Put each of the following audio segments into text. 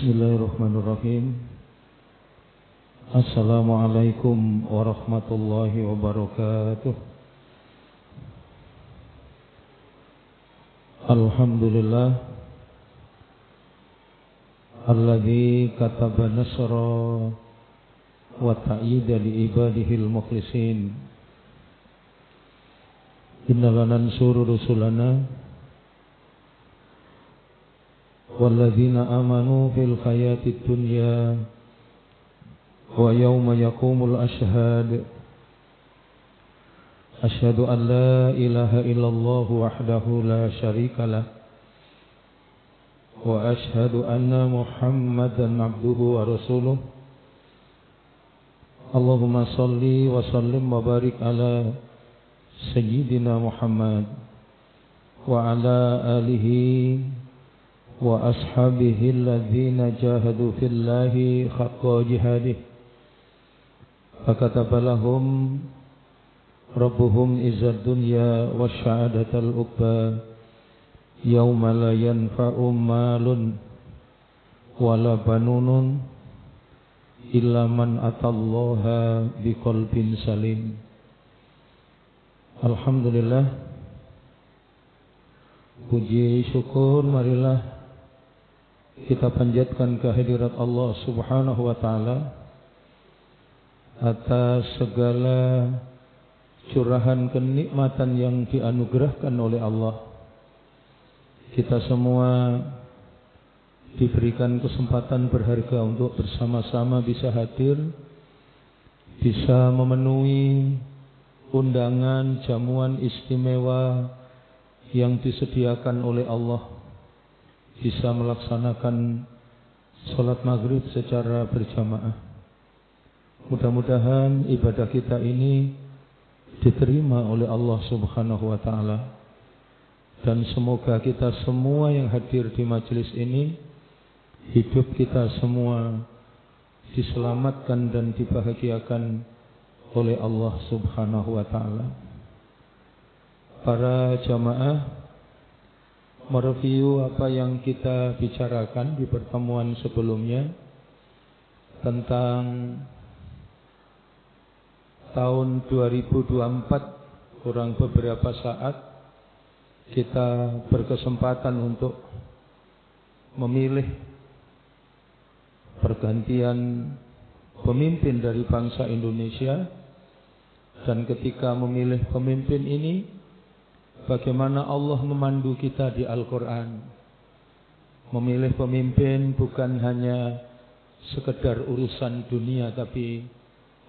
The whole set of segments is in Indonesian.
Bismillahirrahmanirrahim. Assalamualaikum warahmatullahi wabarakatuh. Alhamdulillah alladzi kataba nasra wa ta'yida li ibadihil mukhlisin. Inna lanansuru rusulana walladzina amanu fil hayatid dunya wa yawma yaqumul ashhad. Asyhadu an la ilaha illallah wahdahu la syarikalah wa asyhadu anna Muhammadan abduhu wa rasuluh. Allahumma salli wa sallim wa barik ala sayyidina Muhammad wa ala alihi wa ashabihi alladzina jahadu fillahi haqqa jihadih. Fakataba lahum rabbuhum izzad dunya wa sya'adatal uqba yawma la yanfa'u malun wala banunun illa man atallaha biqalbin salim. Alhamdulillah, puji syukur marilah kita panjatkan kehadirat Allah Subhanahu wa ta'ala atas segala curahan kenikmatan yang dianugerahkan oleh Allah. Kita semua diberikan kesempatan berharga untuk bersama-sama bisa hadir, bisa memenuhi undangan jamuan istimewa yang disediakan oleh Allah, bisa melaksanakan sholat maghrib secara berjamaah. Mudah-mudahan ibadah kita ini diterima oleh Allah Subhanahu wa ta'ala, dan semoga kita semua yang hadir di majelis ini, hidup kita semua diselamatkan dan dibahagiakan oleh Allah Subhanahu wa ta'ala. Para jamaah, mereview apa yang kita bicarakan di pertemuan sebelumnya tentang tahun 2024. Kurang beberapa saat kita berkesempatan untuk memilih pergantian pemimpin dari bangsa Indonesia. Dan ketika memilih pemimpin ini, bagaimana Allah memandu kita di Al-Quran. Memilih pemimpin bukan hanya sekedar urusan dunia, tapi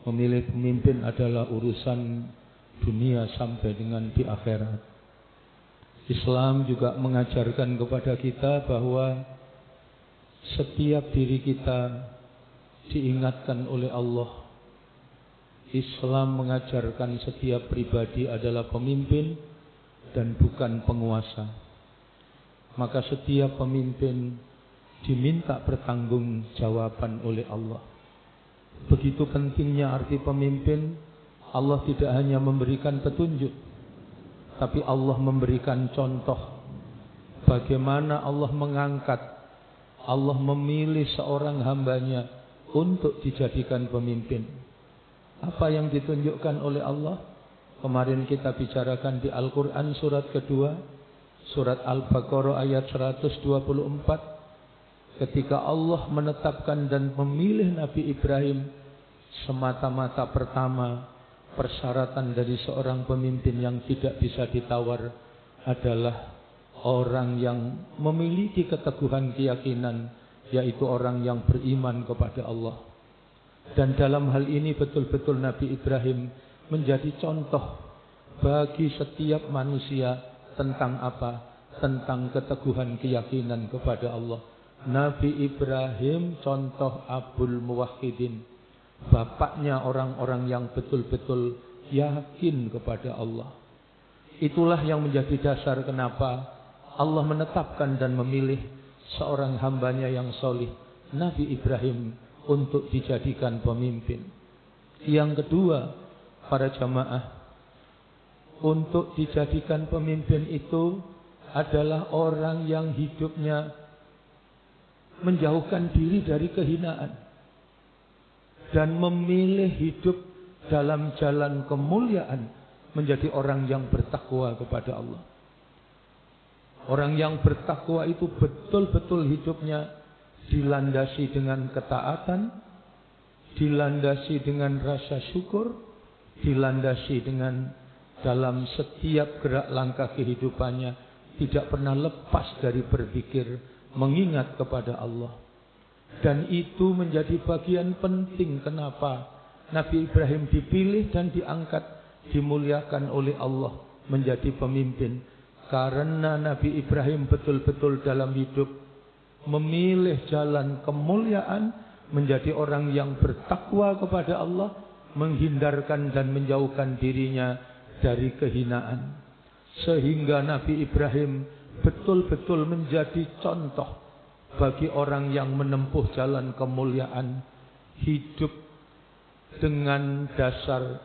memilih pemimpin adalah urusan dunia sampai dengan di akhirat. Islam juga mengajarkan kepada kita bahwa setiap diri kita diingatkan oleh Allah. Islam mengajarkan setiap pribadi adalah pemimpin dan bukan penguasa. Maka setiap pemimpin diminta pertanggungjawaban oleh Allah. Begitu pentingnya arti pemimpin. Allah tidak hanya memberikan petunjuk, tapi Allah memberikan contoh bagaimana Allah mengangkat, Allah memilih seorang hambanya untuk dijadikan pemimpin. Apa yang ditunjukkan oleh Allah? Kemarin kita bicarakan di Al-Quran surat kedua, surat Al-Baqarah ayat 124. Ketika Allah menetapkan dan memilih Nabi Ibrahim, semata-mata pertama persyaratan dari seorang pemimpin yang tidak bisa ditawar adalah orang yang memiliki keteguhan keyakinan, yaitu orang yang beriman kepada Allah. Dan dalam hal ini betul-betul Nabi Ibrahim menjadi contoh bagi setiap manusia tentang apa? Tentang keteguhan keyakinan kepada Allah. Nabi Ibrahim contoh Abul Muwahhidin, bapaknya orang-orang yang betul-betul yakin kepada Allah. Itulah yang menjadi dasar kenapa Allah menetapkan dan memilih seorang hambanya yang solih, Nabi Ibrahim, untuk dijadikan pemimpin. Yang kedua, para jamaah, untuk dijadikan pemimpin itu adalah orang yang hidupnya menjauhkan diri dari kehinaan dan memilih hidup dalam jalan kemuliaan, menjadi orang yang bertakwa kepada Allah. Orang yang bertakwa itu betul-betul hidupnya dilandasi dengan ketaatan, dilandasi dengan rasa syukur, dilandasi dengan dalam setiap gerak langkah kehidupannya tidak pernah lepas dari berpikir mengingat kepada Allah. Dan itu menjadi bagian penting kenapa Nabi Ibrahim dipilih dan diangkat, dimuliakan oleh Allah menjadi pemimpin. Karena Nabi Ibrahim betul-betul dalam hidup memilih jalan kemuliaan, menjadi orang yang bertakwa kepada Allah, menghindarkan dan menjauhkan dirinya dari kehinaan. Sehingga Nabi Ibrahim betul-betul menjadi contoh bagi orang yang menempuh jalan kemuliaan, hidup dengan dasar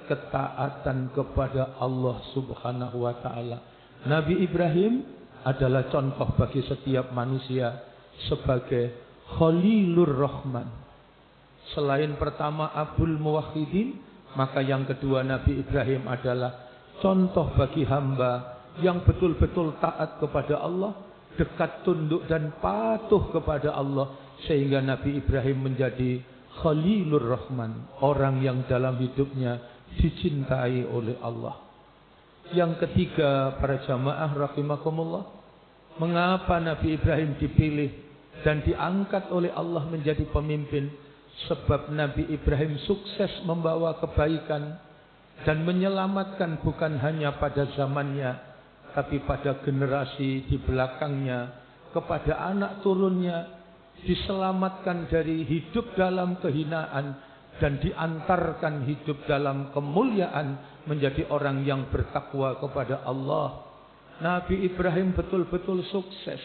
ketaatan kepada Allah Subhanahu wa ta'ala. Nabi Ibrahim adalah contoh bagi setiap manusia sebagai Khalilur Rahman. Selain pertama Abul Muwahhidin, maka yang kedua Nabi Ibrahim adalah contoh bagi hamba yang betul-betul taat kepada Allah, dekat tunduk dan patuh kepada Allah, sehingga Nabi Ibrahim menjadi Khalilur Rahman, orang yang dalam hidupnya dicintai oleh Allah. Yang ketiga, para jamaah rahimakumullah, mengapa Nabi Ibrahim dipilih dan diangkat oleh Allah menjadi pemimpin? Sebab Nabi Ibrahim sukses membawa kebaikan dan menyelamatkan bukan hanya pada zamannya, tapi pada generasi di belakangnya, kepada anak turunnya, diselamatkan dari hidup dalam kehinaan dan diantarkan hidup dalam kemuliaan, menjadi orang yang bertakwa kepada Allah. Nabi Ibrahim betul-betul sukses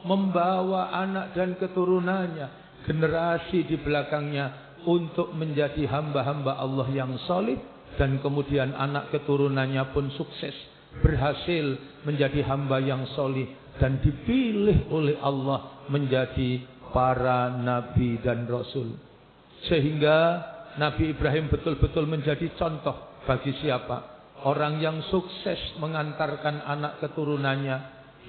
membawa anak dan keturunannya, generasi di belakangnya, untuk menjadi hamba-hamba Allah yang saleh, dan kemudian anak keturunannya pun sukses berhasil menjadi hamba yang saleh dan dipilih oleh Allah menjadi para nabi dan rasul. Sehingga Nabi Ibrahim betul-betul menjadi contoh bagi siapa? Orang yang sukses mengantarkan anak keturunannya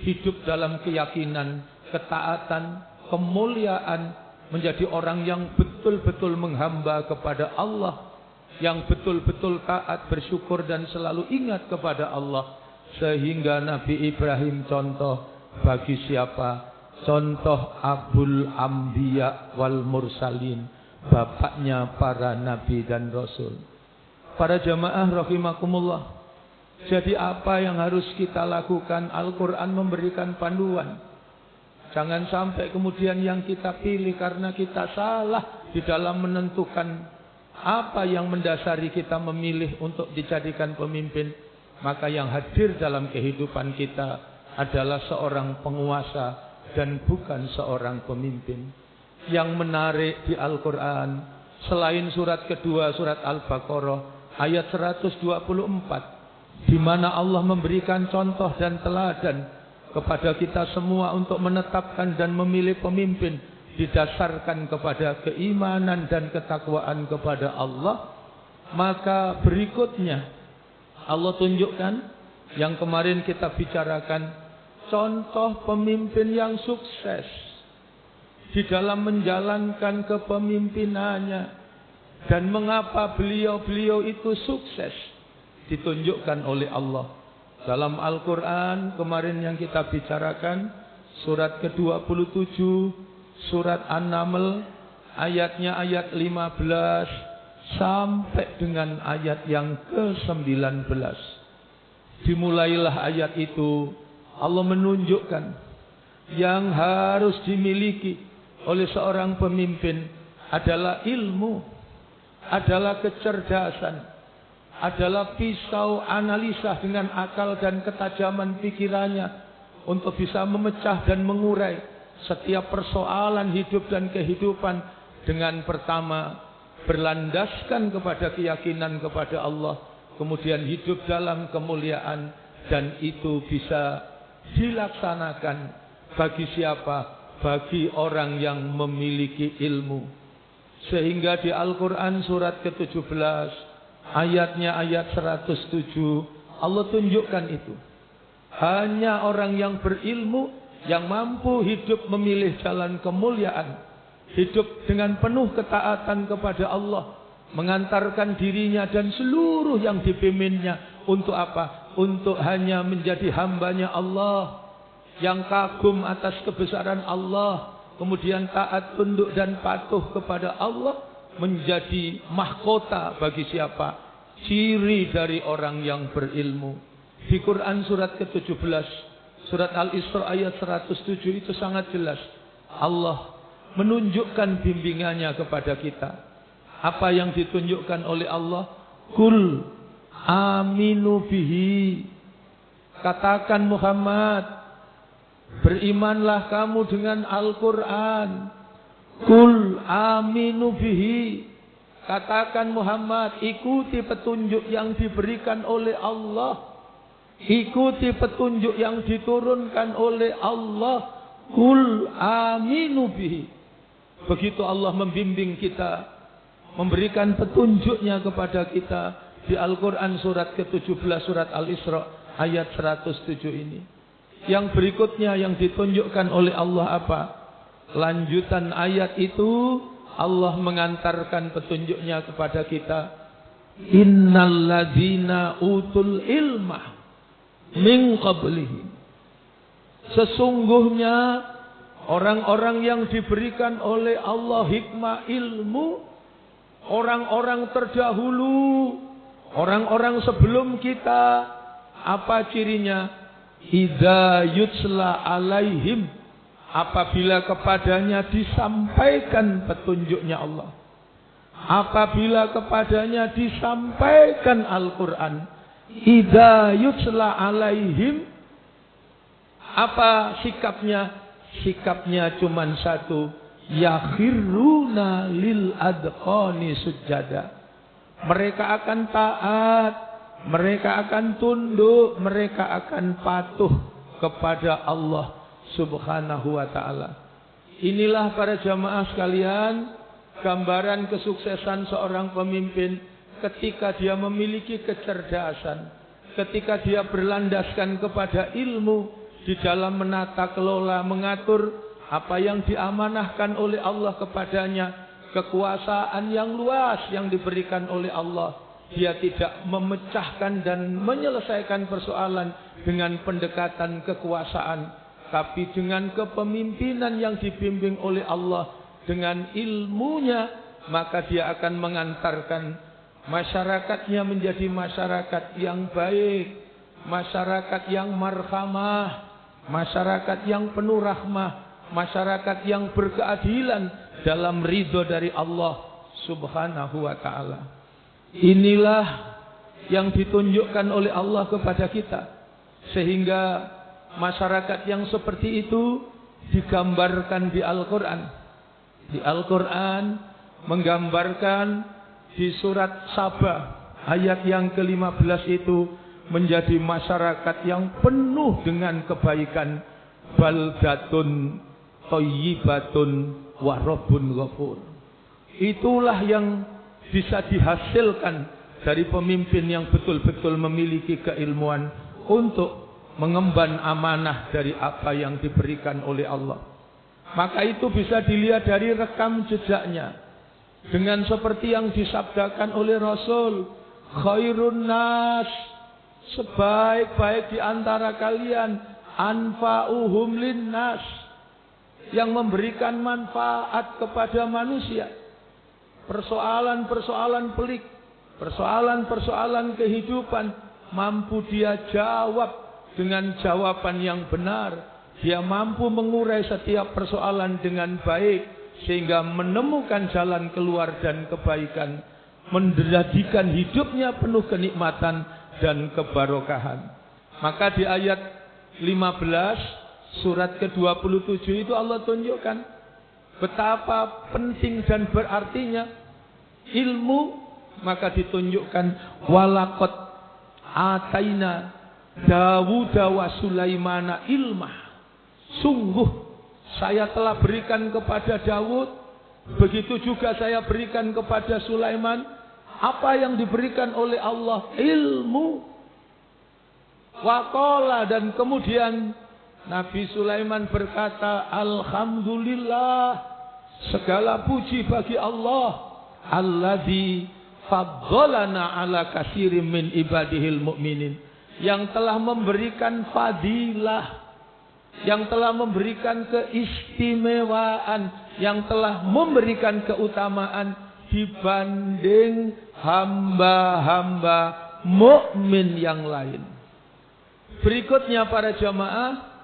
hidup dalam keyakinan, ketaatan, kemuliaan, menjadi orang yang betul-betul menghamba kepada Allah, yang betul-betul taat, bersyukur dan selalu ingat kepada Allah. Sehingga Nabi Ibrahim contoh bagi siapa? Contoh Abul Anbiya wal Mursalin, bapaknya para nabi dan rasul. Para jamaah rahimakumullah, jadi apa yang harus kita lakukan? Al-Quran memberikan panduan. Jangan sampai kemudian yang kita pilih karena kita salah di dalam menentukan apa yang mendasari kita memilih untuk dijadikan pemimpin. Maka yang hadir dalam kehidupan kita adalah seorang penguasa dan bukan seorang pemimpin. Yang menarik di Al-Quran, selain surat kedua, surat Al-Baqarah ayat 124, di mana Allah memberikan contoh dan teladan kepada kita semua untuk menetapkan dan memilih pemimpin didasarkan kepada keimanan dan ketakwaan kepada Allah. Maka berikutnya Allah tunjukkan yang kemarin kita bicarakan, contoh pemimpin yang sukses di dalam menjalankan kepemimpinannya. Dan mengapa beliau-beliau itu sukses ditunjukkan oleh Allah dalam Al-Quran. Kemarin yang kita bicarakan surat ke-27, surat An-Naml, ayatnya ayat 15 sampai dengan ayat yang ke-19. Dimulailah ayat itu, Allah menunjukkan yang harus dimiliki oleh seorang pemimpin adalah ilmu, adalah kecerdasan, adalah pisau analisa dengan akal dan ketajaman pikirannya untuk bisa memecah dan mengurai setiap persoalan hidup dan kehidupan dengan pertama berlandaskan kepada keyakinan kepada Allah, kemudian hidup dalam kemuliaan, dan itu bisa dilaksanakan bagi siapa? bagi orang yang memiliki ilmu. Sehingga di Al-Quran surat ke-17 ayatnya ayat 107 Allah tunjukkan itu. Hanya orang yang berilmu yang mampu hidup memilih jalan kemuliaan, hidup dengan penuh ketaatan kepada Allah, mengantarkan dirinya dan seluruh yang dipimpinnya untuk apa? Untuk hanya menjadi hambanya Allah yang kagum atas kebesaran Allah, kemudian taat, tunduk dan patuh kepada Allah, menjadi mahkota bagi siapa? Ciri dari orang yang berilmu. Di Quran surat ke-17, surat Al-Isra ayat 107 itu sangat jelas. Allah menunjukkan bimbingannya kepada kita. Apa yang ditunjukkan oleh Allah? Kul aminu bihi. Katakan Muhammad, berimanlah kamu dengan Al-Quran. Kul aminu bihi. Katakan Muhammad, ikuti petunjuk yang diberikan oleh Allah. Ikuti petunjuk yang diturunkan oleh Allah. Kul aminu bihi. Begitu Allah membimbing kita, memberikan petunjuknya kepada kita di Al-Quran surat ke-17 surat Al-Isra ayat 107 ini. Yang berikutnya yang ditunjukkan oleh Allah apa? Lanjutan ayat itu Allah mengantarkan petunjuknya kepada kita. Innal ladzina utul ilma min qablihi. Sesungguhnya orang-orang yang diberikan oleh Allah hikmah ilmu, orang-orang terdahulu, orang-orang sebelum kita, apa cirinya? Idza yutsla alaihim, apabila kepadanya disampaikan petunjuknya Allah, apabila kepadanya disampaikan Al-Quran. Idza yutsla alaihim, apa sikapnya? Sikapnya cuman satu, yakhiruna lil adqani sujada. Mereka akan taat, mereka akan tunduk, mereka akan patuh kepada Allah Subhanahu wa ta'ala. Inilah para jamaah sekalian, gambaran kesuksesan seorang pemimpin ketika dia memiliki kecerdasan, ketika dia berlandaskan kepada ilmu di dalam menata kelola, mengatur apa yang diamanahkan oleh Allah kepadanya, kekuasaan yang luas yang diberikan oleh Allah. Dia tidak memecahkan dan menyelesaikan persoalan dengan pendekatan kekuasaan, tapi dengan kepemimpinan yang dibimbing oleh Allah dengan ilmunya, maka dia akan mengantarkan masyarakatnya menjadi masyarakat yang baik, masyarakat yang marhamah, masyarakat yang penuh rahmah, masyarakat yang berkeadilan dalam ridho dari Allah Subhanahu wa ta'ala. Inilah yang ditunjukkan oleh Allah kepada kita, sehingga masyarakat yang seperti itu digambarkan di Al-Quran. Di Al-Quran menggambarkan di surat Sabah ayat yang ke-15 itu menjadi masyarakat yang penuh dengan kebaikan. Baldatun thayyibatun wa rabbun ghafur. Itulah yang bisa dihasilkan dari pemimpin yang betul-betul memiliki keilmuan untuk mengemban amanah dari apa yang diberikan oleh Allah. Maka itu bisa dilihat dari rekam jejaknya. Dengan seperti yang disabdakan oleh Rasul, khairun nas, sebaik-baik di antara kalian, anfa'uhum linnas, yang memberikan manfaat kepada manusia. Persoalan-persoalan pelik, persoalan-persoalan kehidupan, mampu dia jawab dengan jawaban yang benar. Dia mampu mengurai setiap persoalan dengan baik, sehingga menemukan jalan keluar dan kebaikan, menjadikan hidupnya penuh kenikmatan dan kebarokahan. Maka di ayat 15 surat ke-27 itu Allah tunjukkan betapa penting dan berartinya ilmu. Maka ditunjukkan walaqad ataina Dawuda wa Sulaimana ilmah. saya telah berikan kepada Daud, begitu juga saya berikan kepada Sulaiman. Apa yang diberikan oleh Allah? Ilmu. Waqala, dan kemudian Nabi Sulaiman berkata, alhamdulillah, segala puji bagi Allah, alladzi faddalana ala katsirin min ibadihil mu'minin, yang telah memberikan fadilah, yang telah memberikan keistimewaan, yang telah memberikan keutamaan dibanding hamba-hamba mukmin yang lain. Berikutnya para jamaah,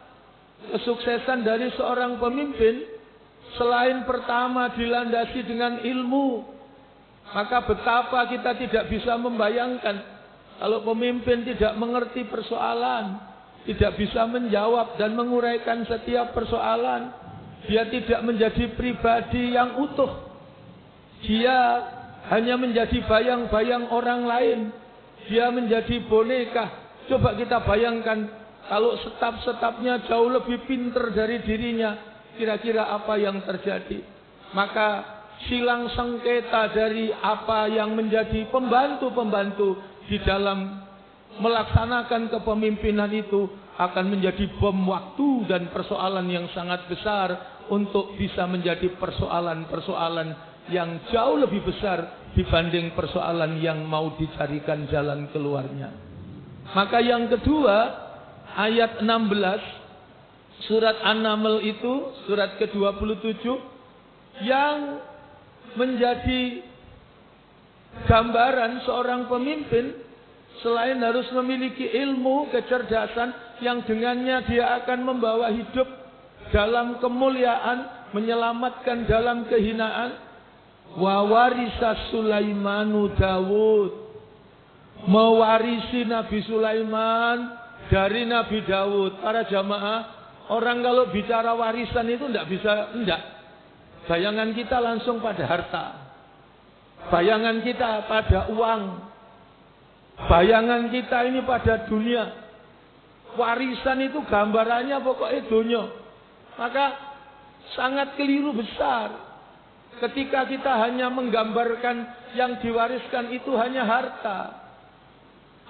kesuksesan dari seorang pemimpin selain pertama dilandasi dengan ilmu, maka betapa kita tidak bisa membayangkan kalau pemimpin tidak mengerti persoalan, tidak bisa menjawab dan menguraikan setiap persoalan, dia tidak menjadi pribadi yang utuh. Dia hanya menjadi bayang-bayang orang lain. Dia menjadi boneka. Coba kita bayangkan kalau staf-stafnya jauh lebih pintar dari dirinya, kira-kira apa yang terjadi? Maka silang sengketa dari apa yang menjadi pembantu-pembantu di dalam melaksanakan kepemimpinan itu akan menjadi bom waktu dan persoalan yang sangat besar untuk bisa menjadi persoalan-persoalan yang jauh lebih besar dibanding persoalan yang mau dicarikan jalan keluarnya. Maka yang kedua, ayat 16 surat An-Naml itu, surat ke-27, yang menjadi gambaran seorang pemimpin selain harus memiliki ilmu, kecerdasan yang dengannya dia akan membawa hidup dalam kemuliaan, menyelamatkan dalam kehinaan. Wa warisa Sulaimanu Dawud, mewarisi Nabi Sulaiman dari Nabi Daud. Para jamaah, orang kalau bicara warisan itu enggak. Bayangan kita langsung pada harta. Bayangan kita pada uang. Bayangan kita ini pada dunia. Warisan itu gambarannya pokoknya dunia. Maka sangat keliru besar ketika kita hanya menggambarkan yang diwariskan itu hanya harta.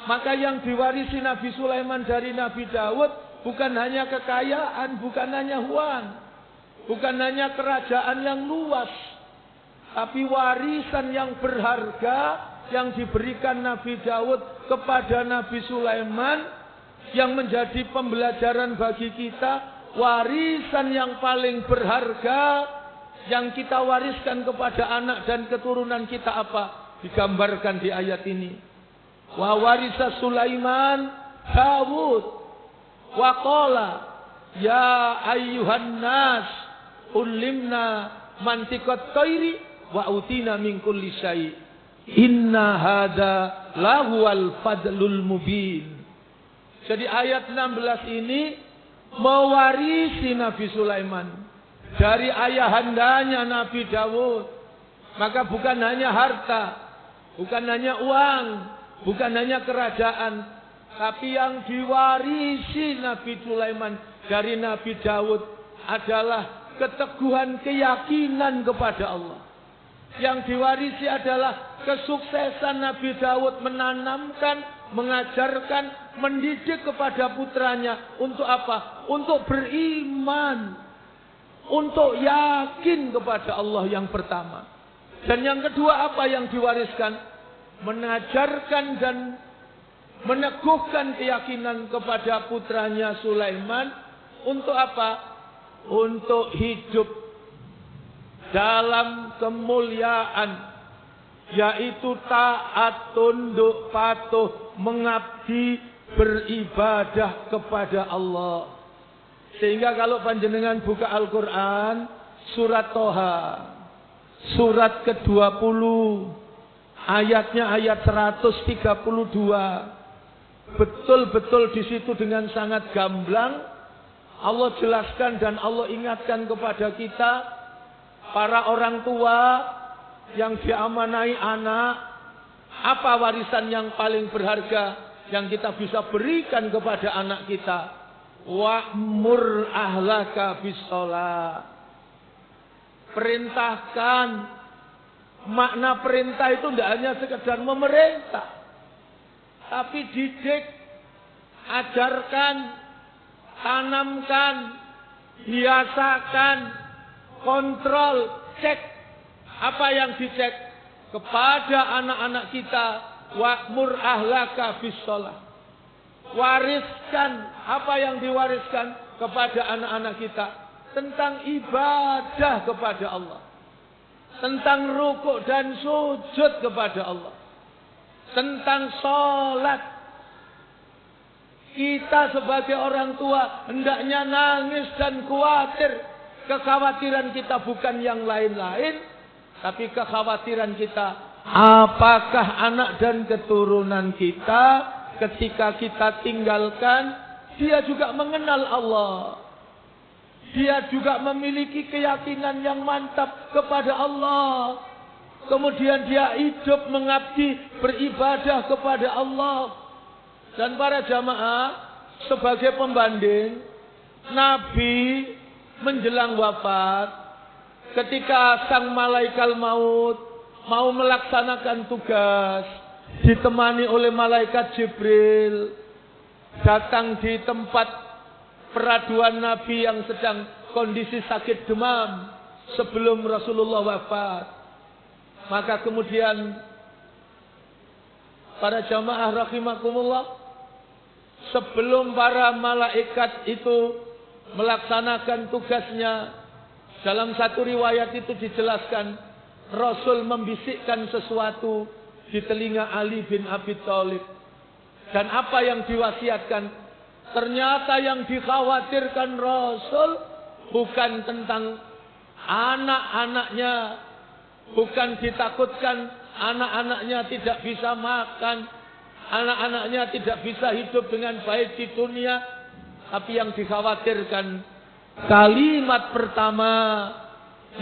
Maka yang diwarisi Nabi Sulaiman dari Nabi Daud bukan hanya kekayaan, bukan hanya uang, bukan hanya kerajaan yang luas, tapi warisan yang berharga yang diberikan Nabi Daud kepada Nabi Sulaiman, yang menjadi pembelajaran bagi kita. Warisan yang paling berharga yang kita wariskan kepada anak dan keturunan kita apa? Digambarkan di ayat ini. Wa warisa Sulaiman Dawud wa qala ya ayyuhan nas ulimna mantiqat thairi wa utina min kulli syai. Inna hada lahuwal fadlul mubin. Jadi ayat 16 ini mewarisi Nabi Sulaiman dari ayahandanya Nabi Daud. Maka bukan hanya harta, bukan hanya uang, bukan hanya kerajaan, tapi yang diwarisi Nabi Sulaiman dari Nabi Daud adalah keteguhan keyakinan kepada Allah. Yang diwarisi adalah kesuksesan Nabi Daud menanamkan, mengajarkan, mendidik kepada putranya. Untuk apa? Untuk beriman, untuk yakin kepada Allah yang pertama. Dan yang kedua apa yang diwariskan? Mengajarkan dan meneguhkan keyakinan kepada putranya Sulaiman. Untuk apa? Untuk hidup dalam kemuliaan, yaitu taat, tunduk, patuh, mengabdi, beribadah kepada Allah. Sehingga kalau panjenengan buka Al-Quran, surat Toha, surat ke-20, ayatnya ayat 132, betul-betul di situ dengan sangat gamblang Allah jelaskan dan Allah ingatkan kepada kita, para orang tua yang diamanai anak, apa warisan yang paling berharga yang kita bisa berikan kepada anak kita? Wa'mur ahlaka bis-shalah. Perintahkan. Makna perintah itu tidak hanya sekedar memerintah, tapi didik, ajarkan, tanamkan, biasakan, kontrol, cek. Apa yang dicek? Kepada anak-anak kita, wa'mur ahlaka bis-shalah. Wariskan, apa yang diwariskan kepada anak-anak kita? Tentang ibadah kepada Allah. Tentang rukuk dan sujud kepada Allah. Tentang sholat. Kita sebagai orang tua hendaknya nangis dan khawatir. Kekhawatiran kita bukan yang lain-lain, tapi kekhawatiran kita, apakah anak dan keturunan kita ketika kita tinggalkan, dia juga mengenal Allah. Dia juga memiliki keyakinan yang mantap kepada Allah. Kemudian dia hidup mengabdi, beribadah kepada Allah. Dan para jamaah, sebagai pembanding, Nabi menjelang wafat, ketika sang malaikat maut mau melaksanakan tugas, ditemani oleh malaikat Jibril, datang di tempat peraduan Nabi yang sedang kondisi sakit demam sebelum Rasulullah wafat. Maka kemudian para jamaah rahimakumullah, sebelum para malaikat itu melaksanakan tugasnya, dalam satu riwayat itu dijelaskan Rasul membisikkan sesuatu di telinga Ali bin Abi Thalib. Dan apa yang diwasiatkan? Ternyata yang dikhawatirkan Rasul bukan tentang anak-anaknya, bukan ditakutkan anak-anaknya tidak bisa makan, anak-anaknya tidak bisa hidup dengan baik di dunia, tapi yang dikhawatirkan kalimat pertama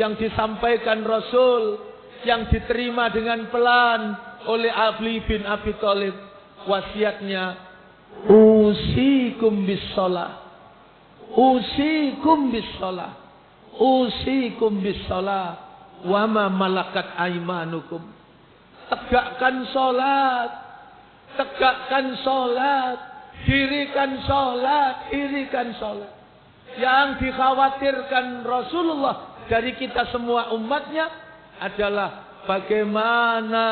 yang disampaikan Rasul, yang diterima dengan pelan oleh Ali bin Abi Thalib, wasiatnya, usikum bis-shalah, usikum bis-shalah, usikum bis-shalah, wa ma malakat aimanukum. Tegakkan sholat, tegakkan sholat, dirikan sholat, dirikan sholat. Yang dikhawatirkan Rasulullah dari kita semua umatnya adalah bagaimana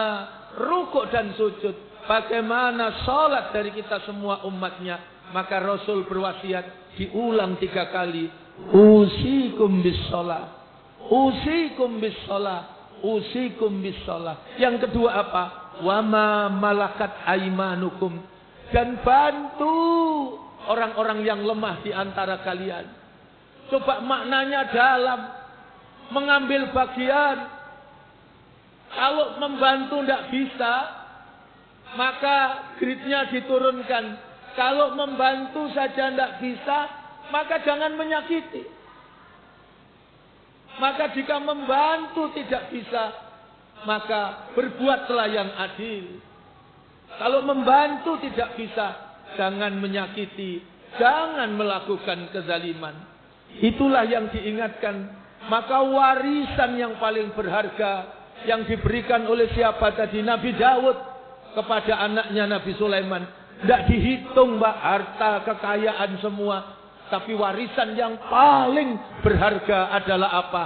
rukuk dan sujud, bagaimana sholat dari kita semua umatnya. Maka Rasul berwasiat diulang 3 kali. Usikum bis-shalah, usikum bis-shalah, usikum bis-shalah. Yang kedua apa? Wama malakat aimanukum. Dan bantu orang-orang yang lemah di antara kalian. Coba maknanya dalam. Mengambil bagian. Kalau membantu tidak bisa, maka gridnya diturunkan. Kalau membantu saja tidak bisa, maka jangan menyakiti. Maka jika membantu tidak bisa, maka berbuatlah yang adil. Kalau membantu tidak bisa, jangan menyakiti, jangan melakukan kezaliman. Itulah yang diingatkan. Maka warisan yang paling berharga yang diberikan oleh siapa tadi? Nabi Daud kepada anaknya Nabi Sulaiman. Tidak dihitung harta, kekayaan semua. Tapi warisan yang paling berharga adalah apa?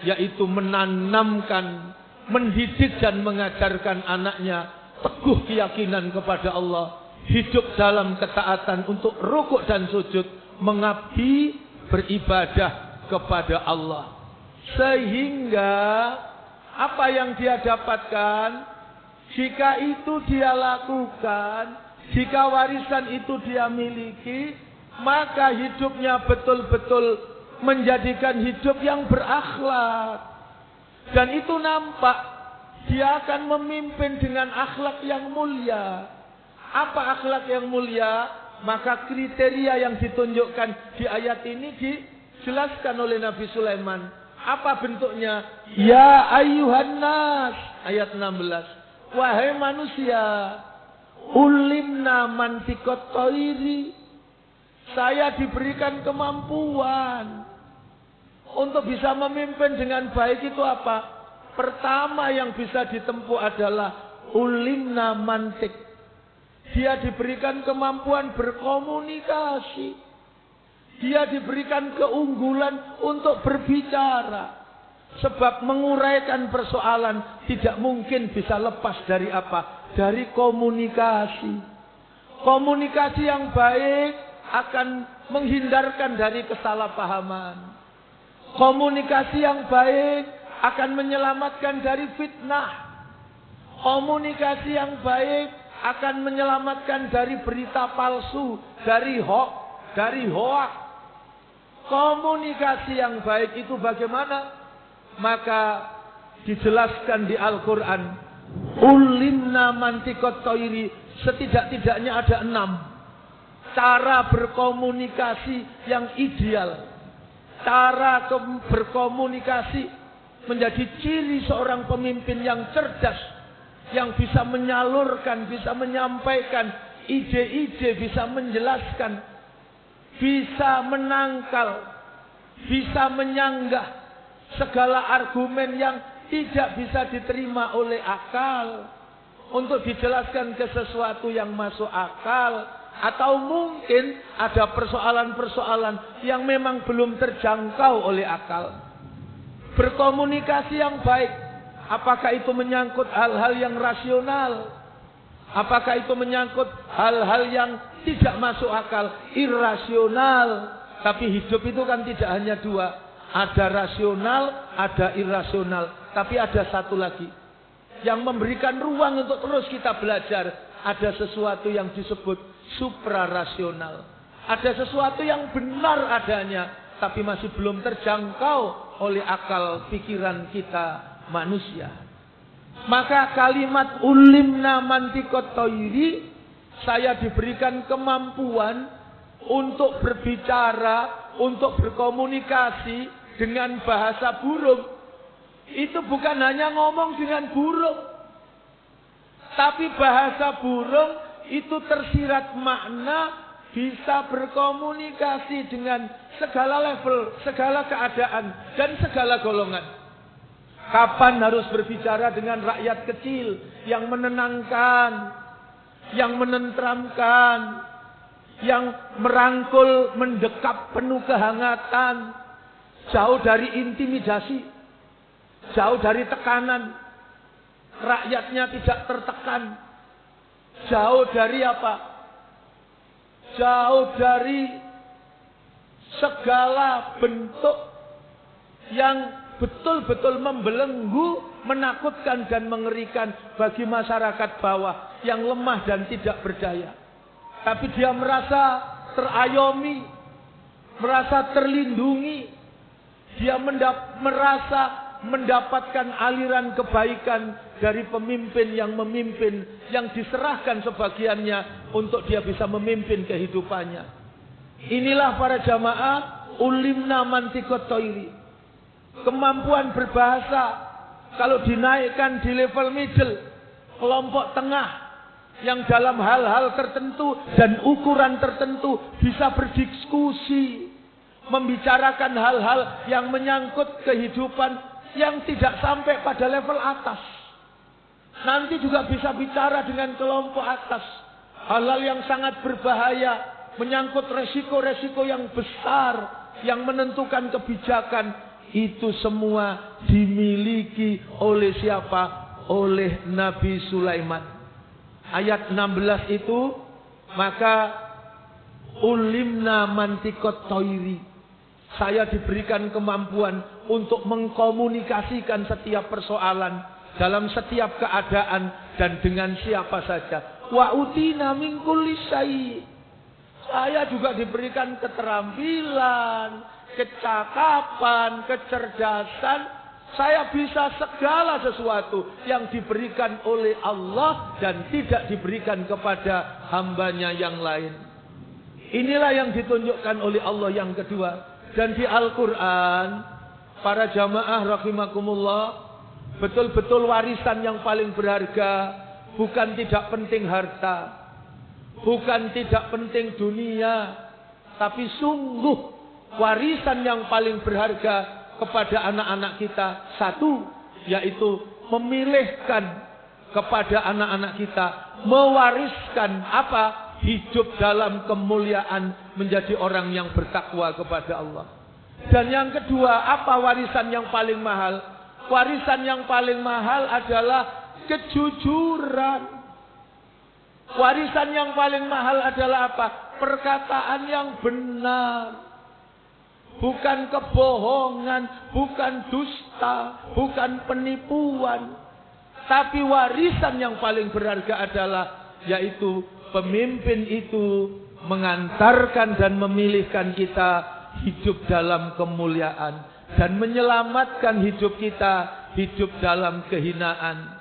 Yaitu menanamkan, mendidik dan mengajarkan anaknya teguh keyakinan kepada Allah. Hidup dalam ketaatan untuk rukuk dan sujud. Mengabdi, beribadah kepada Allah. Sehingga apa yang dia dapatkan, jika itu dia lakukan, jika warisan itu dia miliki, maka hidupnya betul-betul menjadikan hidup yang berakhlak. Dan itu nampak. Dia akan memimpin dengan akhlak yang mulia. Apa akhlak yang mulia? Maka kriteria yang ditunjukkan di ayat ini dijelaskan oleh Nabi Sulaiman. Apa bentuknya? Ya ayyuhan nas. Ayat 16. Wahai manusia. Ulimna mantikot toiri. Saya diberikan kemampuan untuk bisa memimpin dengan baik itu apa? Pertama yang bisa ditempuh adalah ulimna mantik. Dia diberikan kemampuan berkomunikasi. Dia diberikan keunggulan untuk berbicara. Sebab menguraikan persoalan tidak mungkin bisa lepas dari apa? Dari komunikasi. Komunikasi yang baik akan menghindarkan dari kesalahpahaman. Komunikasi yang baik akan menyelamatkan dari fitnah. Komunikasi yang baik akan menyelamatkan dari berita palsu, dari hoak. Komunikasi yang baik itu bagaimana? Maka dijelaskan di Al-Quran, ulimna mantikot toiri, setidak-tidaknya ada 6 cara berkomunikasi yang ideal. Cara berkomunikasi menjadi ciri seorang pemimpin yang cerdas, yang bisa menyalurkan, bisa menyampaikan ide-ide, bisa menjelaskan, bisa menangkal, bisa menyanggah segala argumen yang tidak bisa diterima oleh akal untuk dijelaskan ke sesuatu yang masuk akal. Atau mungkin ada persoalan-persoalan yang memang belum terjangkau oleh akal. Berkomunikasi yang baik, apakah itu menyangkut hal-hal yang rasional? Apakah itu menyangkut hal-hal yang tidak masuk akal, irasional? Tapi hidup itu kan tidak hanya 2. Ada rasional, ada irasional. Tapi ada satu lagi yang memberikan ruang untuk terus kita belajar. Ada sesuatu yang disebut suprarasional. Ada sesuatu yang benar adanya, tapi masih belum terjangkau oleh akal pikiran kita manusia. Maka kalimat ulimna mantikot toiri, saya diberikan kemampuan untuk berbicara, untuk berkomunikasi dengan bahasa burung. Itu bukan hanya ngomong dengan burung, tapi bahasa burung itu tersirat makna, bisa berkomunikasi dengan segala level, segala keadaan, dan segala golongan. Kapan harus berbicara dengan rakyat kecil yang menenangkan, yang menenteramkan, yang merangkul, mendekap penuh kehangatan, jauh dari intimidasi, jauh dari tekanan, rakyatnya tidak tertekan. Jauh dari apa? Jauh dari segala bentuk yang betul-betul membelenggu, menakutkan dan mengerikan bagi masyarakat bawah yang lemah dan tidak berdaya. Tapi dia merasa terayomi, merasa terlindungi. Dia merasa mendapatkan aliran kebaikan dari pemimpin yang memimpin, yang diserahkan sebagiannya untuk dia bisa memimpin kehidupannya. Inilah para jamaah ulimna mantikot toiri. Kemampuan berbahasa kalau dinaikkan di level middle, kelompok tengah yang dalam hal-hal tertentu dan ukuran tertentu bisa berdiskusi, membicarakan hal-hal yang menyangkut kehidupan yang tidak sampai pada level atas. Nanti juga bisa bicara dengan kelompok atas. Hal-hal yang sangat berbahaya, menyangkut resiko-resiko yang besar, yang menentukan kebijakan. Itu semua dimiliki oleh siapa? Oleh Nabi Sulaiman. Ayat 16 itu, maka ulimna mantikot toiri. Saya diberikan kemampuan untuk mengkomunikasikan setiap persoalan dalam setiap keadaan dan dengan siapa saja. Wa utina min kulli syai'. Saya juga diberikan keterampilan, kecakapan, kecerdasan. Saya bisa segala sesuatu yang diberikan oleh Allah dan tidak diberikan kepada hambanya yang lain. Inilah yang ditunjukkan oleh Allah yang kedua. Dan di Al-Quran, para jamaah rahimakumullah, betul-betul warisan yang paling berharga. Bukan tidak penting harta, bukan tidak penting dunia, Tapi sungguh warisan yang paling berharga kepada anak-anak kita, satu, yaitu memilihkan kepada anak-anak kita, mewariskan apa? Hidup dalam kemuliaan, menjadi orang yang bertakwa kepada Allah. Dan yang kedua, apa warisan yang paling mahal? Warisan yang paling mahal adalah kejujuran. Warisan yang paling mahal adalah apa? Perkataan yang benar. Bukan kebohongan, bukan dusta, bukan penipuan. Tapi warisan yang paling berharga adalah, yaitu pemimpin itu mengantarkan dan memilihkan kita hidup dalam kemuliaan. Dan menyelamatkan hidup kita, hidup dalam kehinaan.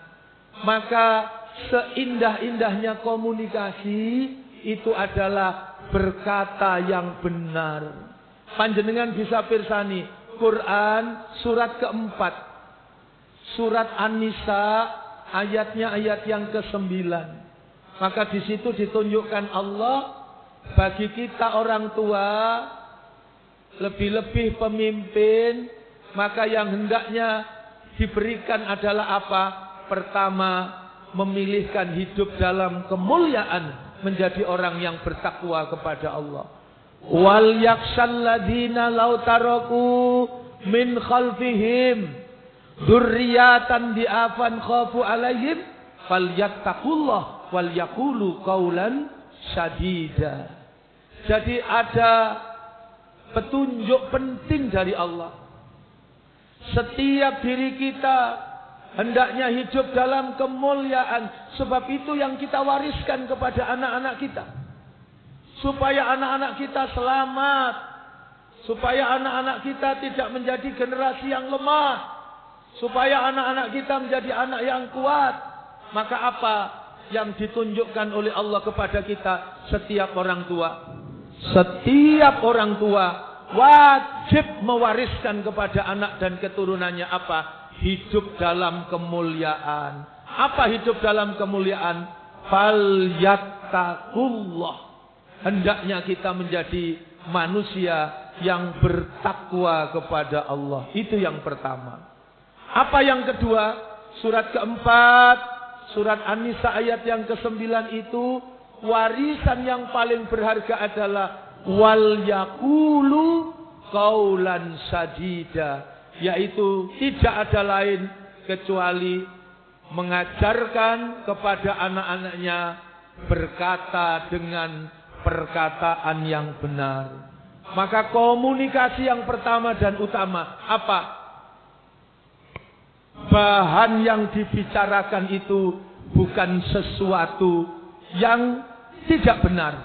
Maka seindah-indahnya komunikasi itu adalah berkata yang benar. Panjenengan bisa pirsani Quran surat keempat, surat An-Nisa ayatnya ayat yang ke-9. Maka di situ ditunjukkan Allah bagi kita orang tua, lebih-lebih pemimpin, maka yang hendaknya diberikan adalah apa? Pertama, memilihkan hidup dalam kemuliaan, menjadi orang yang bertakwa kepada Allah. Wal yakhshal ladina law taraku min khalfihim dzurriyyatan di'afan khafu alaihim falyattaqullah wal yaqulu qaulan sadida. Jadi ada petunjuk penting dari Allah. Setiap diri kita hendaknya hidup dalam kemuliaan. Sebab itu yang kita wariskan kepada anak-anak kita. Supaya anak-anak kita selamat. Supaya anak-anak kita tidak menjadi generasi yang lemah. Supaya anak-anak kita menjadi anak yang kuat. Maka apa yang ditunjukkan oleh Allah kepada kita? Setiap orang tua. Setiap orang tua wajib mewariskan kepada anak dan keturunannya apa? Hidup dalam kemuliaan. Apa hidup dalam kemuliaan? Falyattaqullah. Hendaknya kita menjadi manusia yang bertakwa kepada Allah. Itu yang pertama. Apa yang kedua? Surat keempat, surat An-Nisa ayat yang ke-9 itu, warisan yang paling berharga adalah wal yaqulu qaulan sadida. Yaitu tidak ada lain kecuali mengajarkan kepada anak-anaknya berkata dengan perkataan yang benar. Maka komunikasi yang pertama dan utama apa? Bahan yang dibicarakan itu bukan sesuatu yang tidak benar,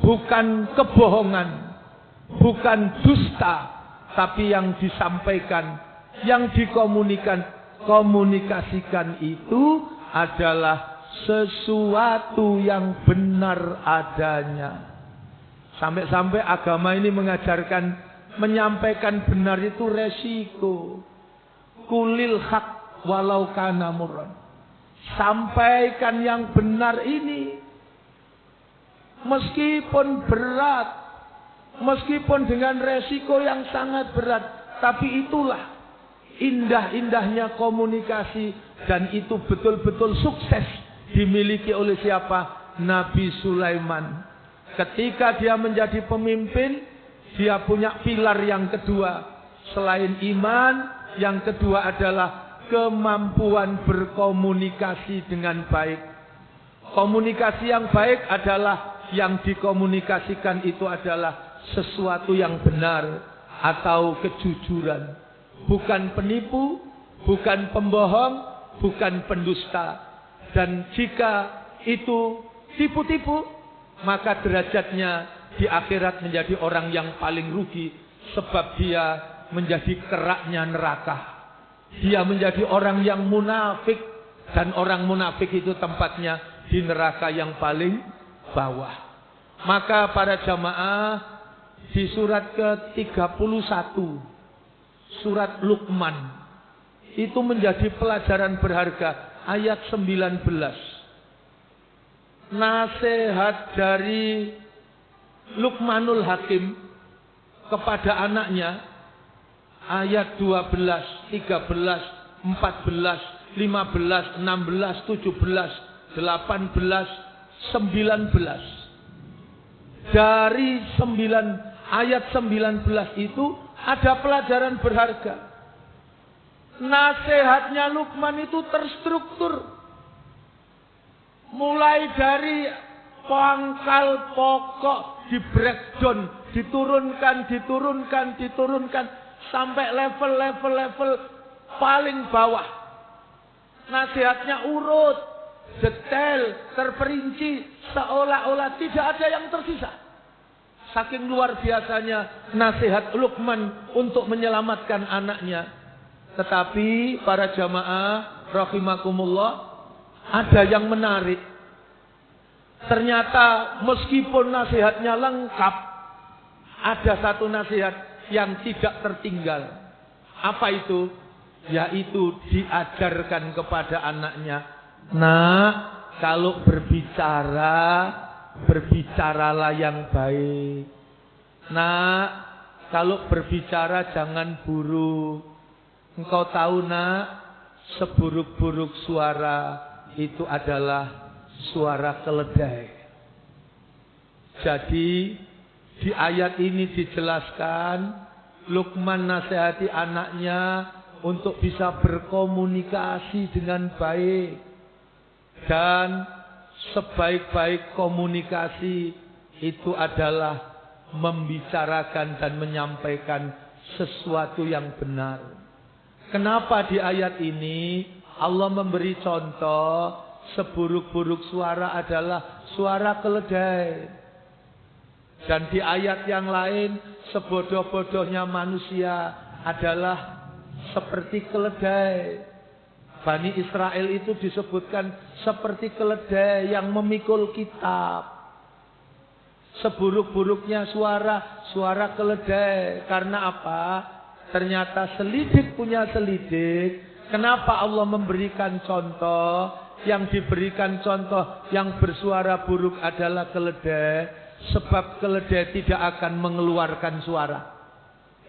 bukan kebohongan, bukan dusta, tapi yang disampaikan, yang dikomunikasikan itu adalah sesuatu yang benar adanya. Sampai-sampai agama ini mengajarkan menyampaikan benar itu resiko. Kulil haq walau kana murran. Sampaikan yang benar ini meskipun berat, meskipun dengan resiko yang sangat berat, tapi itulah indah-indahnya komunikasi, dan itu betul-betul sukses dimiliki oleh siapa? Nabi Sulaiman. Ketika dia menjadi pemimpin, dia punya pilar yang kedua. Selain iman, yang kedua adalah kemampuan berkomunikasi dengan baik. Komunikasi yang baik adalah yang dikomunikasikan itu adalah sesuatu yang benar atau kejujuran. Bukan penipu, bukan pembohong, bukan pendusta. Dan jika itu tipu-tipu, maka derajatnya di akhirat menjadi orang yang paling rugi. Sebab dia menjadi keraknya neraka. Dia menjadi orang yang munafik. Dan orang munafik itu tempatnya di neraka yang paling bawah. Maka para jamaah, di surat ke-31 surat Luqman itu menjadi pelajaran berharga. Ayat 19, nasihat dari Luqmanul Hakim kepada anaknya, ayat 12, 13, 14, 15, 16, 17, 18, 19. Dari ayat 19 itu ada pelajaran berharga. Nasihatnya Luqman itu terstruktur. Mulai dari pangkal pokok, di breakdown, diturunkan sampai level paling bawah. Nasihatnya urut, detail, terperinci, seolah-olah tidak ada yang tersisa. Saking luar biasanya nasihat Luqman untuk menyelamatkan anaknya. Tetapi para jamaah rahimakumullah, ada yang menarik. Ternyata meskipun nasihatnya lengkap, ada satu nasihat yang tidak tertinggal. Apa itu? Yaitu diajarkan kepada anaknya, nak, kalau berbicaralah yang baik. Nak, kalau berbicara jangan buruk. Engkau tahu nak, seburuk-buruk suara itu adalah suara keledai. Jadi di ayat ini dijelaskan, Luqman nasihati anaknya untuk bisa berkomunikasi dengan baik. Dan sebaik-baik komunikasi itu adalah membicarakan dan menyampaikan sesuatu yang benar. Kenapa di ayat ini Allah memberi contoh seburuk-buruk suara adalah suara keledai. Dan di ayat yang lain, sebodoh-bodohnya manusia adalah seperti keledai. Bani Israel itu disebutkan seperti keledai yang memikul kitab. Seburuk-buruknya suara keledai. Karena apa? Ternyata selidik punya selidik. Kenapa Allah memberikan contoh? Yang diberikan contoh yang bersuara buruk adalah keledai. Sebab keledai tidak akan mengeluarkan suara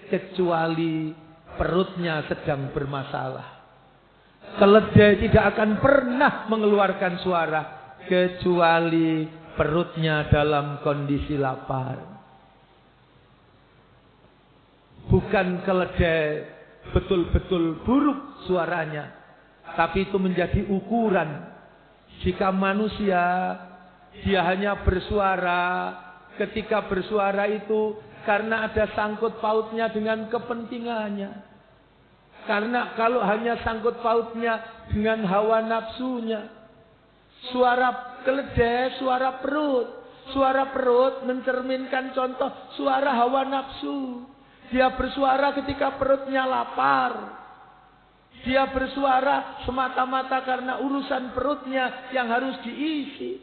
kecuali perutnya sedang bermasalah. Keledai tidak akan pernah mengeluarkan suara kecuali perutnya dalam kondisi lapar. Bukan keledai betul-betul buruk suaranya, tapi itu menjadi ukuran. Jika manusia dia hanya bersuara, ketika bersuara itu karena ada sangkut pautnya dengan kepentingannya. Karena kalau hanya sangkut pautnya dengan hawa nafsunya. Suara keledai, suara perut. Suara perut mencerminkan contoh suara hawa nafsu. Dia bersuara ketika perutnya lapar. Dia bersuara semata-mata karena urusan perutnya yang harus diisi.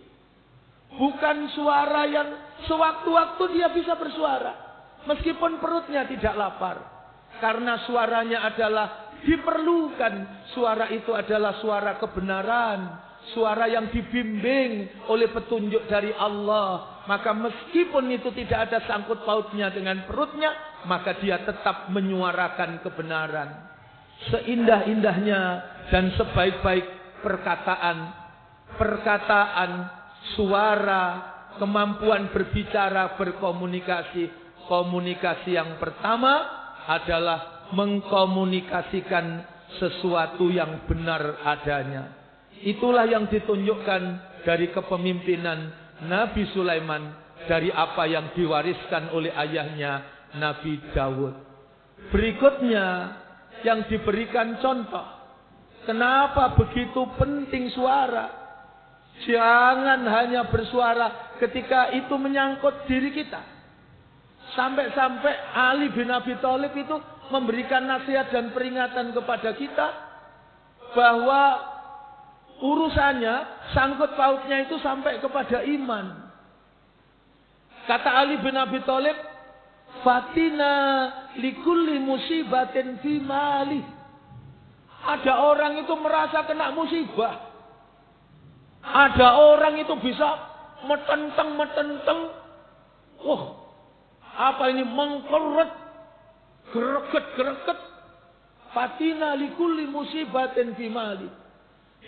Bukan suara yang sewaktu-waktu dia bisa bersuara. Meskipun perutnya tidak lapar. Karena suaranya adalah diperlukan. Suara itu adalah suara kebenaran. Suara yang dibimbing oleh petunjuk dari Allah. Maka meskipun itu tidak ada sangkut pautnya dengan perutnya, maka dia tetap menyuarakan kebenaran. Seindah-indahnya dan sebaik-baik perkataan, suara, kemampuan berbicara, berkomunikasi. Komunikasi yang pertama adalah mengkomunikasikan sesuatu yang benar adanya. Itulah yang ditunjukkan dari kepemimpinan Nabi Sulaiman, dari apa yang diwariskan oleh ayahnya Nabi Daud. Berikutnya yang diberikan contoh, kenapa begitu penting suara? Jangan hanya bersuara ketika itu menyangkut diri kita. Sampai-sampai Ali bin Abi Thalib itu memberikan nasihat dan peringatan kepada kita bahwa urusannya, sangkut pautnya itu sampai kepada iman. Kata Ali bin Abi Thalib, fatina likulli musibatin fi mali. Ada orang itu merasa kena musibah. Ada orang itu bisa metenteng Oh, apa ini mengkeret, greget. Fatina likulli musibatin fi mali.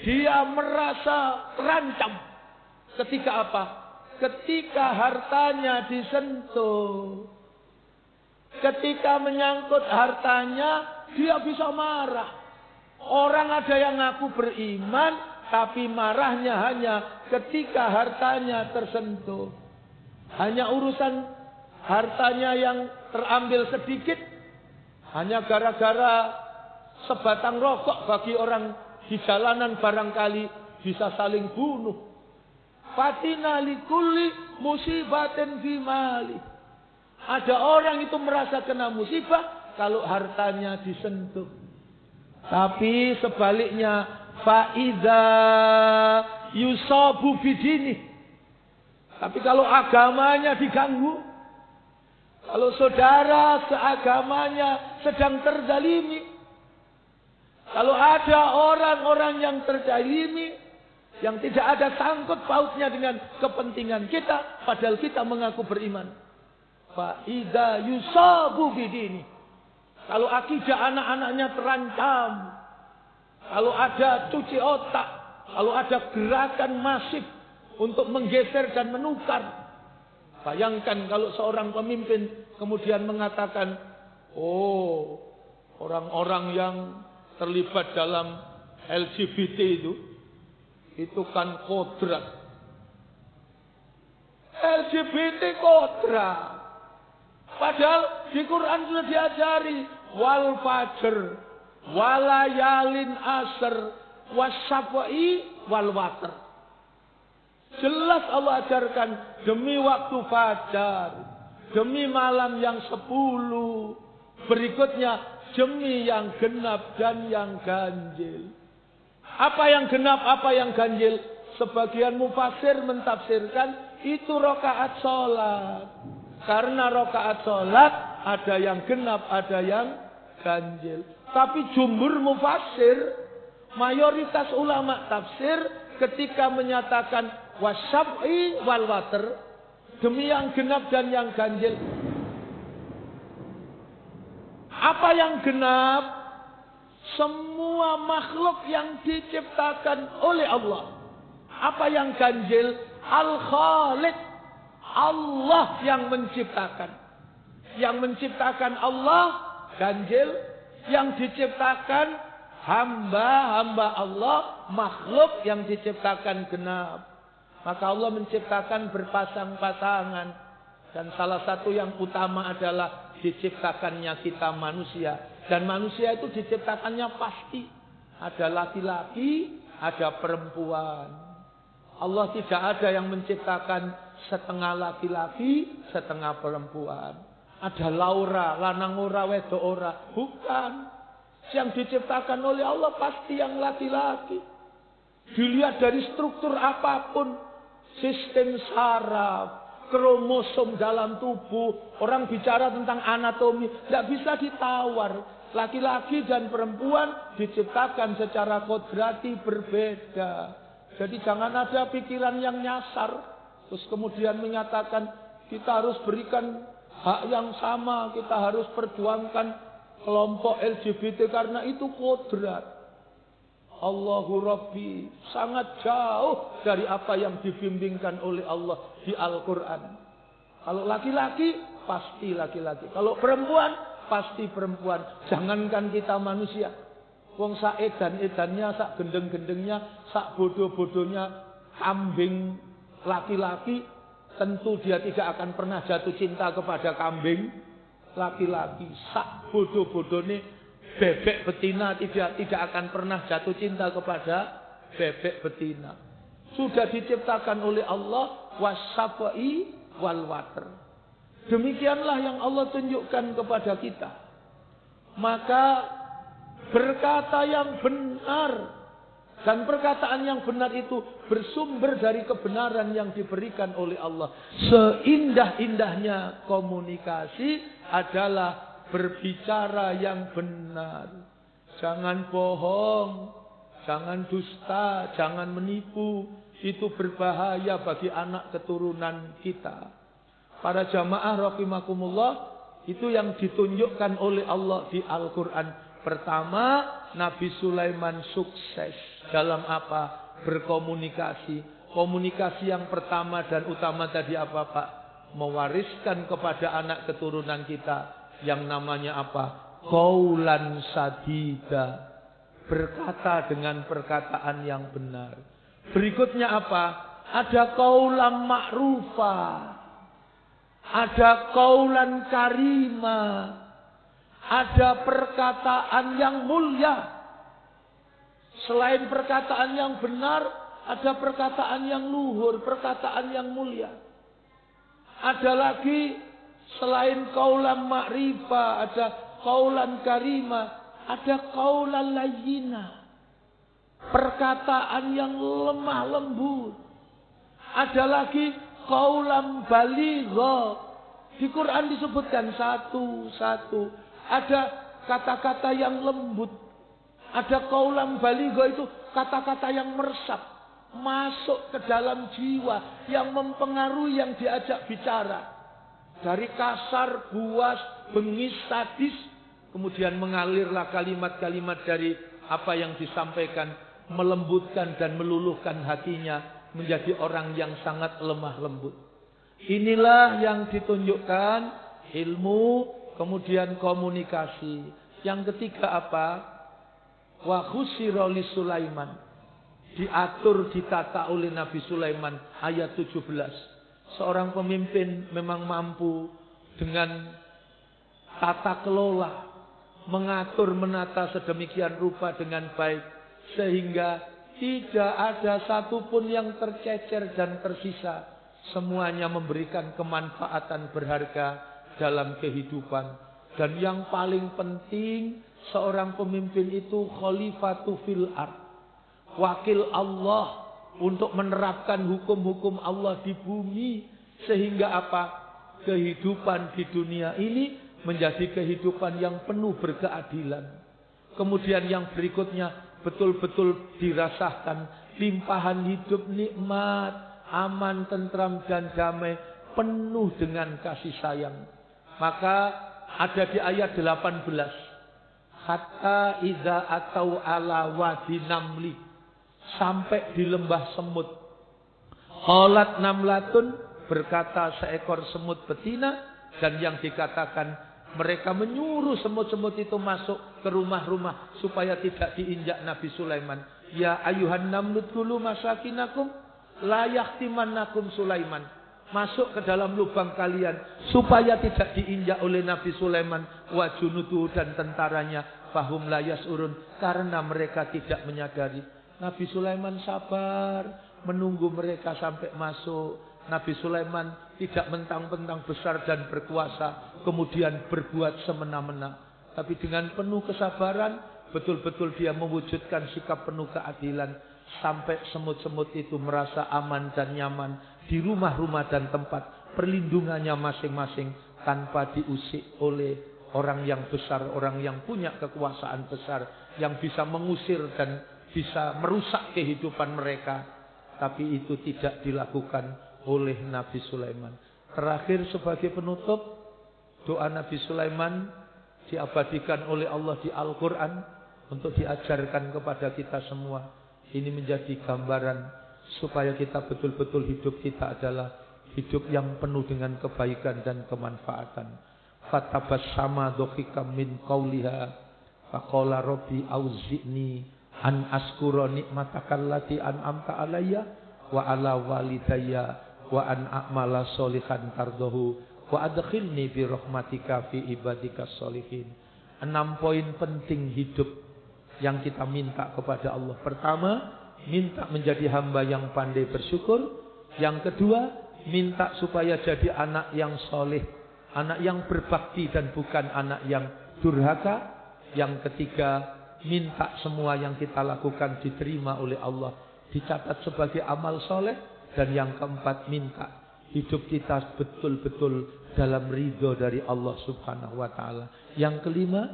Dia merasa terancam. Ketika apa? Ketika hartanya disentuh. Ketika menyangkut hartanya, dia bisa marah. Orang ada yang ngaku beriman, tapi marahnya hanya ketika hartanya tersentuh. Hanya urusan hartanya yang terambil sedikit, hanya gara-gara sebatang rokok bagi orang di jalanan barangkali bisa saling bunuh. Fatina likulli musibatin fi mali. Ada orang itu merasa kena musibah kalau hartanya disentuh. Tapi sebaliknya, faida yusabu bidini. Tapi kalau agamanya diganggu, kalau saudara seagamanya sedang terzalimi, kalau ada orang-orang yang terzalimi, yang tidak ada sangkut pautnya dengan kepentingan kita, padahal kita mengaku beriman. Faida yusabu bidini. Kalau akidah anak-anaknya terancam, kalau ada cuci otak, kalau ada gerakan masif untuk menggeser dan menukar. Bayangkan kalau seorang pemimpin kemudian mengatakan, oh, orang-orang yang terlibat dalam LGBT itu kan kodrat. LGBT kodrat. Padahal di Quran sudah diajari wal fajr, walayalin asr, wasyafa'i wal watr. Jelas Allah ajarkan demi waktu fajar, demi malam yang 10, berikutnya demi yang genap dan yang ganjil. Apa yang genap, apa yang ganjil? Sebagian mufasir mentafsirkan itu rakaat sholat. Karena rakaat sholat ada yang genap, ada yang ganjil. Tapi jumhur mufasir, mayoritas ulama tafsir ketika menyatakan wasyaf'i wal watr, demi yang genap dan yang ganjil. Apa yang genap? Semua makhluk yang diciptakan oleh Allah. Apa yang ganjil? Al-Khaliq. Allah yang menciptakan. Yang menciptakan Allah ganjil. Yang diciptakan hamba-hamba Allah, makhluk yang diciptakan genap. Maka Allah menciptakan berpasang-pasangan. Dan salah satu yang utama adalah diciptakannya kita manusia. Dan manusia itu diciptakannya pasti. Ada laki-laki, ada perempuan. Allah tidak ada yang menciptakan setengah laki-laki, setengah perempuan. Ada Laura, lanang ora, wedok ora. Bukan. Yang diciptakan oleh Allah pasti yang laki-laki. Dilihat dari struktur apapun, sistem saraf, kromosom dalam tubuh, orang bicara tentang anatomi, tidak bisa ditawar. Laki-laki dan perempuan diciptakan secara kodrati berbeda. Jadi jangan ada pikiran yang nyasar, terus kemudian menyatakan kita harus berikan hak yang sama, kita harus perjuangkan kelompok LGBT karena itu kodrat. Allahu Rabbi, sangat jauh dari apa yang dibimbingkan oleh Allah di Al-Quran. Kalau laki-laki, pasti laki-laki. Kalau perempuan, pasti perempuan. Jangankan kita manusia. Wong sak edan-edannya, sak gendeng-gendengnya, sak bodoh-bodohnya kambing laki-laki, tentu dia tidak akan pernah jatuh cinta kepada kambing laki-laki. Sak bodoh-bodohnya bebek betina tidak akan pernah jatuh cinta kepada bebek betina. Sudah diciptakan oleh Allah wasyafa'i wal watr. Demikianlah yang Allah tunjukkan kepada kita. Maka berkata yang benar, dan perkataan yang benar itu bersumber dari kebenaran yang diberikan oleh Allah. Seindah-indahnya komunikasi adalah berbicara yang benar. Jangan bohong, jangan dusta, jangan menipu. Itu berbahaya bagi anak keturunan kita. Para jamaah rahimakumullah, itu yang ditunjukkan oleh Allah di Al-Quran. Pertama, Nabi Sulaiman sukses dalam apa? Berkomunikasi. Komunikasi yang pertama dan utama tadi apa, Pak? Mewariskan kepada anak keturunan kita yang namanya apa? Qaulan sadida. Berkata dengan perkataan yang benar. Berikutnya apa? Ada qaulan ma'rufa. Ada qaulan karima. Ada perkataan yang mulia. Selain perkataan yang benar, ada perkataan yang luhur, perkataan yang mulia. Ada lagi selain qaulan ma'rifa, ada qaulan karima, ada qaulan layyina. Perkataan yang lemah lembut. Ada lagi qaulan baligha. Di Quran disebutkan satu-satu. Ada kata-kata yang lembut. Ada qaulan baligha, itu kata-kata yang meresap, masuk ke dalam jiwa, yang mempengaruhi yang diajak bicara. Dari kasar, buas, bengis, sadis, kemudian mengalirlah kalimat-kalimat dari apa yang disampaikan, melembutkan dan meluluhkan hatinya menjadi orang yang sangat lemah lembut. Inilah yang ditunjukkan ilmu, kemudian komunikasi. Yang ketiga apa? Wa khusira li Sulaiman. Diatur, ditata oleh Nabi Sulaiman. Ayat 17. Seorang pemimpin memang mampu dengan tata kelola, mengatur, menata sedemikian rupa dengan baik, sehingga tidak ada satupun yang tercecer dan tersisa. Semuanya memberikan kemanfaatan berharga dalam kehidupan. Dan yang paling penting, seorang pemimpin itu khalifatu fil ard, wakil Allah untuk menerapkan hukum-hukum Allah di bumi. Sehingga apa? Kehidupan di dunia ini menjadi kehidupan yang penuh berkeadilan. Kemudian yang berikutnya betul-betul dirasakan limpahan hidup nikmat, aman, tentram dan damai, penuh dengan kasih sayang. Maka ada di ayat 18. Hatta idza atau ala wadi namli. Sampai di lembah semut. Qalat namlatun, berkata seekor semut betina. Dan yang dikatakan, mereka menyuruh semut-semut itu masuk ke rumah-rumah supaya tidak diinjak Nabi Sulaiman. Ya ayuhan namlut dulu masakinakum la yahtimannakum Sulaiman. Masuk ke dalam lubang kalian supaya tidak diinjak oleh Nabi Sulaiman wa junuduhu dan tentaranya. Fahum la yasurun, karena mereka tidak menyadari. Nabi Sulaiman sabar menunggu mereka sampai masuk. Nabi Sulaiman tidak mentang-mentang besar dan berkuasa kemudian berbuat semena-mena, tapi dengan penuh kesabaran betul-betul dia mewujudkan sikap penuh keadilan sampai semut-semut itu merasa aman dan nyaman di rumah-rumah dan tempat perlindungannya masing-masing tanpa diusik oleh orang yang besar, orang yang punya kekuasaan besar yang bisa mengusir dan bisa merusak kehidupan mereka. Tapi itu tidak dilakukan oleh Nabi Sulaiman. Terakhir sebagai penutup, doa Nabi Sulaiman diabadikan oleh Allah di Al-Quran untuk diajarkan kepada kita semua. Ini menjadi gambaran supaya kita betul-betul hidup kita adalah hidup yang penuh dengan kebaikan dan kemanfaatan. Fatabassama dhahikam min qawliha faqala rabbi auzi'ni an askura nikmatakal lati an'amta alayya wa ala walidayya wa an a'mala sholihan tardahu wa adkhilni bi rahmatika fi ibadikas sholihin. 6 poin penting hidup yang kita minta kepada Allah. Pertama, minta menjadi hamba yang pandai bersyukur. Yang kedua, minta supaya jadi anak yang soleh, anak yang berbakti dan bukan anak yang durhaka. Yang ketiga, minta semua yang kita lakukan diterima oleh Allah, dicatat sebagai amal soleh. Dan yang keempat, minta hidup kita betul-betul dalam ridho dari Allah subhanahu wa ta'ala. Yang kelima,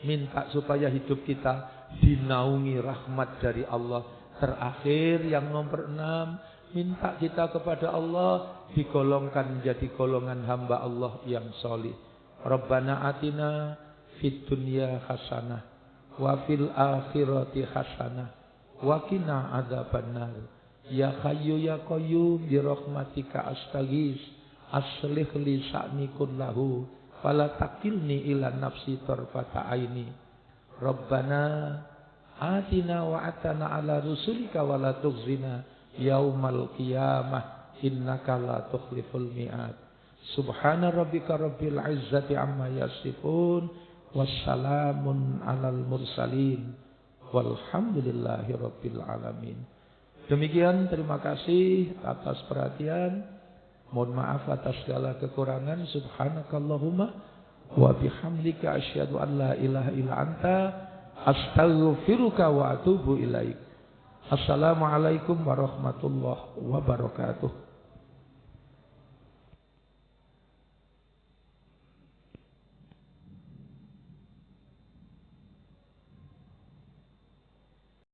minta supaya hidup kita dinaungi rahmat dari Allah. Terakhir yang nomor 6, Minta kita kepada Allah digolongkan menjadi golongan hamba Allah yang solih. Rabbana atina fid dunya hasanah wa fil akhirati hasanah wa qina adzabannar. Ya Hayyu ya Qayyum bi rahmatika astaghis aslih li sa'ni kullahu fala takilni ila nafsi tarfata aini. Rabbana atina wa atana ala rusulika wa la tukhzina yaumal qiyamah innaka la tukhliful mi'ad. Subhana rabbika rabbil izzati amma yasifun wassalamun alal mursalin walhamdulillahi rabbil alamin. Demikian, terima kasih atas perhatian. Mohon maaf atas segala kekurangan. Subhanakallahumma wa bihamdika asyhadu an la ilaha illa anta astaghfiruka wa atubu ilaik. Assalamualaikum warahmatullahi wabarakatuh.